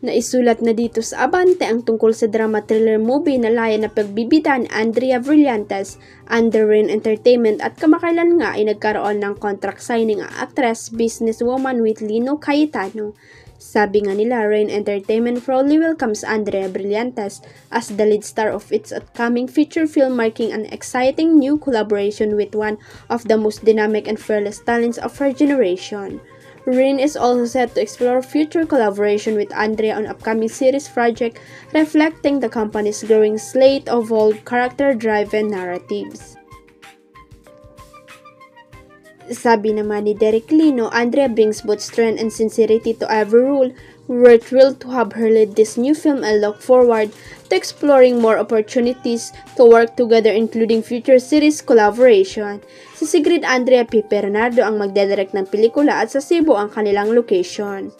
Naisulat na dito sa Abante ang tungkol sa drama-thriller movie na laya na pagbibidan Andrea Brillantes under Rain Entertainment at kamakailan nga ay nagkaroon ng contract signing ang actress businesswoman with Lino Cayetano. Sabi nga nila, Rain Entertainment proudly welcomes Andrea Brillantes as the lead star of its upcoming feature film, marking an exciting new collaboration with one of the most dynamic and fearless talents of her generation. Rain is also set to explore future collaboration with Andrea on upcoming series project, reflecting the company's growing slate of bold, character-driven narratives. Sabi naman ni Derek Lino, Andrea brings both strength and sincerity to every role. We're thrilled to have her lead this new film and look forward to exploring more opportunities to work together, including future series collaboration. Si Sigrid Andrea P. Bernardo ang magdedirect ng pelikula at sa Cebu ang kanilang location.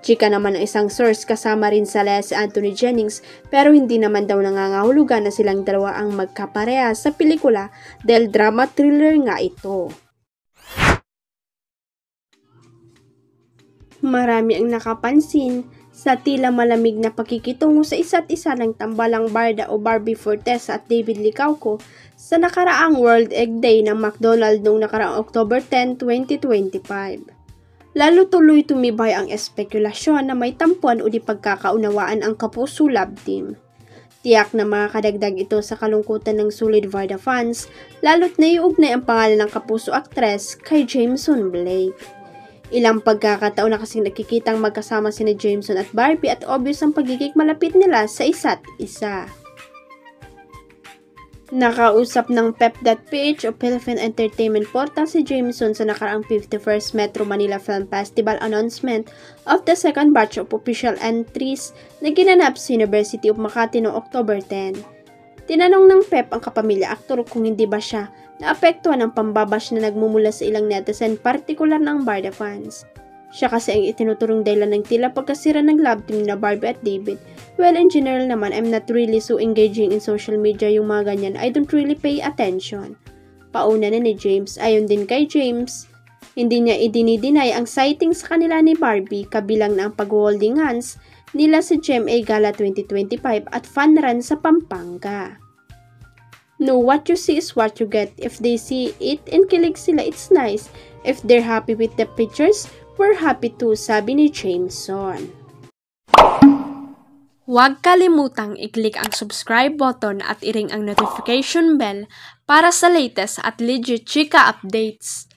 Chika naman ang isang source, kasama rin sa laya si Anthony Jennings, pero hindi naman daw nangangahulugan na silang dalawa ang magkapareha sa pelikula dahil drama-thriller nga ito. Marami ang nakapansin sa tila malamig na pakikitungo sa isa't isa ng tambalang Barda o Barbie Fortesa at David Licauco sa nakaraang World Egg Day ng McDonald's noong nakaraang October 10, 2025. Lalo tuloy tumibay ang espekulasyon na may tampuan o di pagkakaunawaan ang Kapuso Love Team. Tiyak na makakadagdag ito sa kalungkutan ng Solid Varda fans, lalo't naiugnay ang pangalan ng Kapuso actress kay Jameson Blake. Ilang pagkakataon na kasing nakikitang magkasama sina Jameson at Barbie at obvious ang pagiging malapit nila sa isa't isa. Nakausap ng Pep.ph o Philippine Entertainment Portal si Jameson sa nakaraang 51st Metro Manila Film Festival announcement of the second batch of official entries na ginanap sa University of Makati noong October 10. Tinanong ng Pep ang kapamilya aktor kung hindi ba siya naapektuhan ng pambabash na nagmumula sa ilang netizen, partikular ng Barda fans. Siya kasi ang itinuturong dahilan ng tila pagkasira ng love team na Barbie at David. Well, in general naman, I'm not really so engaging in social media, yung mga ganyan. I don't really pay attention. Pauna na ni James. Ayon din kay James, hindi niya idinideny ang sighting sa kanila ni Barbie, kabilang na ang pag-holding hands nila sa GMA Gala 2025 at fun run sa Pampanga. No, what you see is what you get. If they see it and kilig sila, it's nice. If they're happy with the pictures, we're happy too, sabi ni Jameson. Huwag kalimutang i-click ang subscribe button at i-ring ang notification bell para sa latest at legit chika updates.